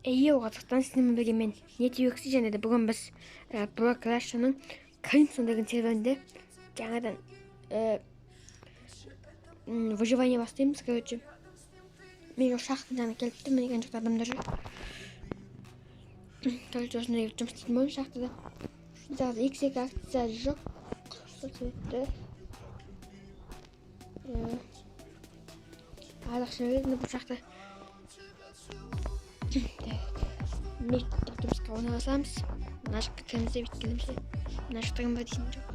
Эйе Қазақстан синемалогымен Netflix және де бүгін біз Procrastination'ның Crimson деген серверінде жаңадан выживание бастаймыз, короче. Мен шахтадан жаңа келіпті, мен екен жақта адамдар жүр. Короче, осындай жұмыс істейтін болдым шахтада. Зараз X2 акция жоқ. Что цветті? Айлақша берді бұл шахта. Мектеп жұмысқа орналасамыз. Мына жаққа кіргенде бүйткенімше мына жақтан ба дейтін жоқ.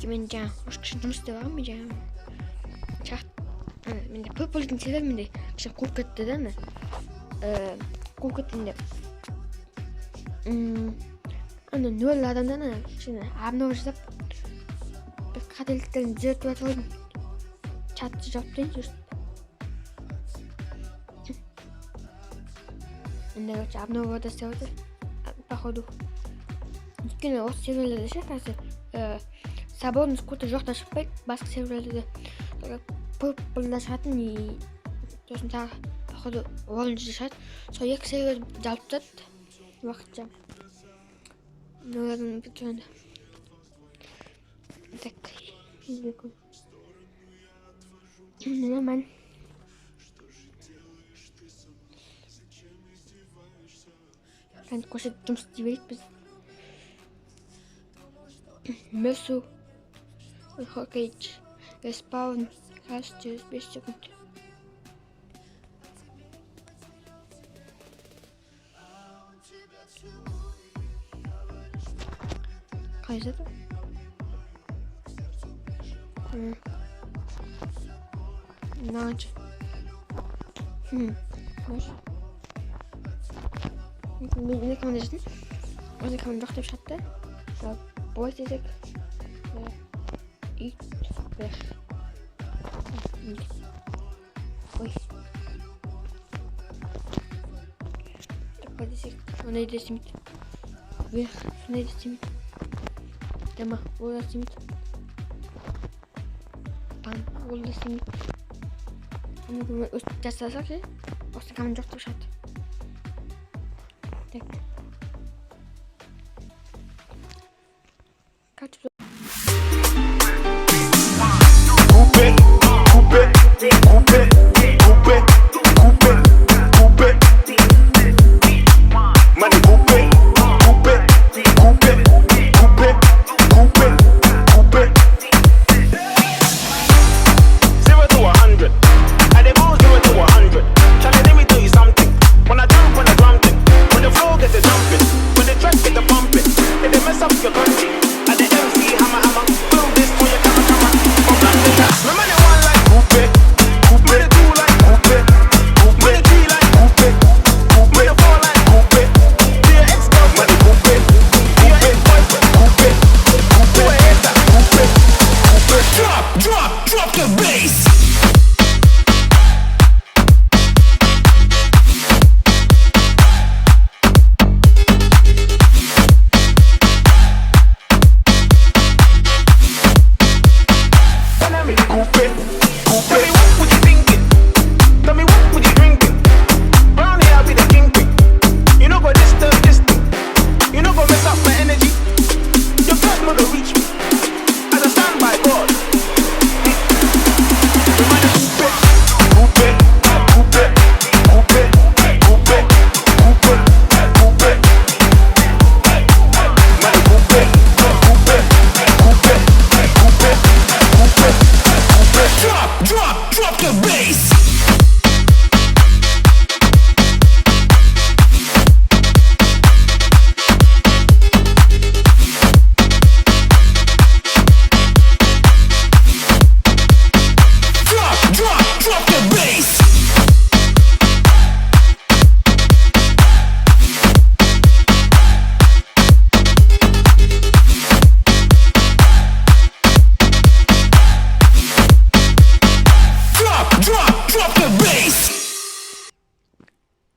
Мен жаңа кішкене жұмыс істеп алғанмын. Мен жаңа менде Purple деген сервер менде кішкене қуып кетті да. Қуып кеткенде ана 0 адамдан кішкене обнова жасап бір қателіктерін түзетіп жатып едім. Чатты жауып дейін. Енді короче обнова да істеп отыр походу. Өйткені осы серверлерде ше қазір соборный скутер жоқта шықпайды, басқа серверлерде Purple'да шығатын и сосын тағы походу Orange'да шығады. Сол екі сервер жалпы тұрады уақытша. Олардың бітіреді. Так, izleyelim. Hemen koşup жұмыс істей берейік біз. Месу Хокейдж респаун каждые через 5 секунд. Какая из этого? Ночь. Хорошо. Ne kan man dit doen? Want ik ga mijn dochter zetten. Boord is ik. Iets weg. Oei. Wat is ik? Oh nee, dit is niet. Weg. Nee, dit is niet. Ja, maar hoe dat is niet. Dan hoe dat is niet. En dan doen we dat zakje. Als ik aan mijn dochter zet. Kijk.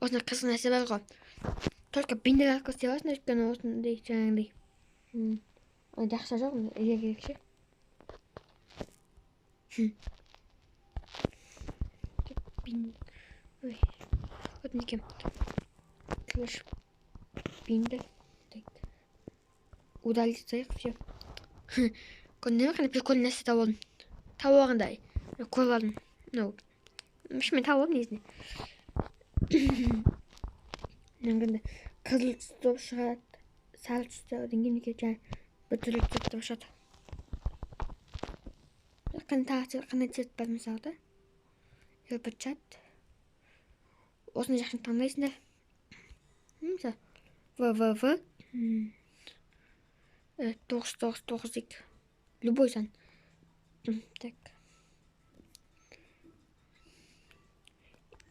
Osna kasına sever ғой. Только бинер арқылы істей аласың, өйткені осындай жаңағыдай. Жақсы жоқ, егер керекше. Вот неке. Клэш. Бинда. Так. Удалить цех, все. Коннер kan прикольно с того. Тауардай. Колан. Ну. Миш мен тауар несіне. Нанганда қызыл түсті шығады. Сары түсті одан кейін жаңа бүтілік түсті шығады. Қандай цвет бар мысалда. Бычат. Осыны жақын таңдайсыңдар. Мысалы ВВВ 999 любой сан. Так.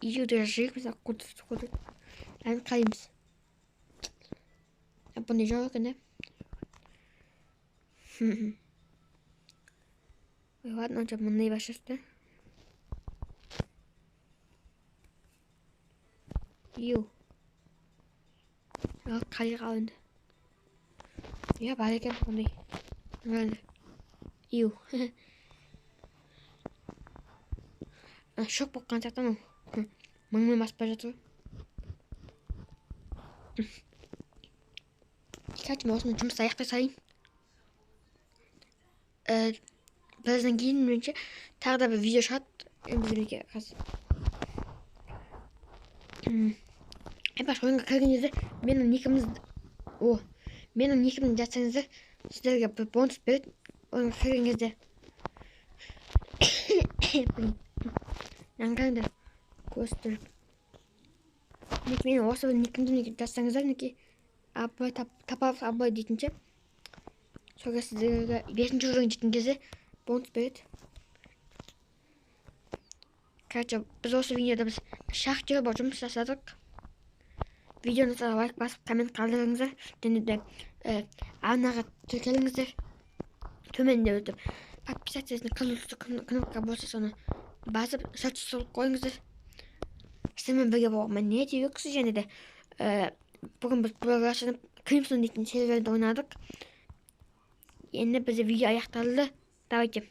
Ее держи, куда сходит. Ан каймс. А понижал да? Ой, ладно, у тебя не ваша что? Ю. Ja, kalrauend. Ja, beide kennen von die. Ew. Шок болған сияқтымын. Мыңмен баспай жатыр. Кәтім осыны жұмысты аяқтай салайын. Біраздан кейін меніңше тағы да бір видео шығады. Біздерге қазір. Баш ойынға кірген кезде менің никімді жазсаңыздар сіздерге бір бонус береді. Ойынға кірген кезде. Наңғаңдар көстіріп. Мен осы никімді жазсаңыздар неке тапап абай дейтінше. Соға сіздерге 5-ші жылдың жеткен кезде бонус береді. Короче, біз осы видеода біз шахтер бар жұмыс жасадық. Видеоны лайк басып, коммент қалдырыңыздар. Және де арнаға тіркеліңіздер. Төменде өтіп подписаться қызыл кнопка болса соны басып сәтсіз қойыңыздар. Сіздермен бірге болғанмен не де өксіз және де бүгін біз прогрессионып Crimson дейтін серверді ойнадық. Енді бізде видео аяқталды. Давайте.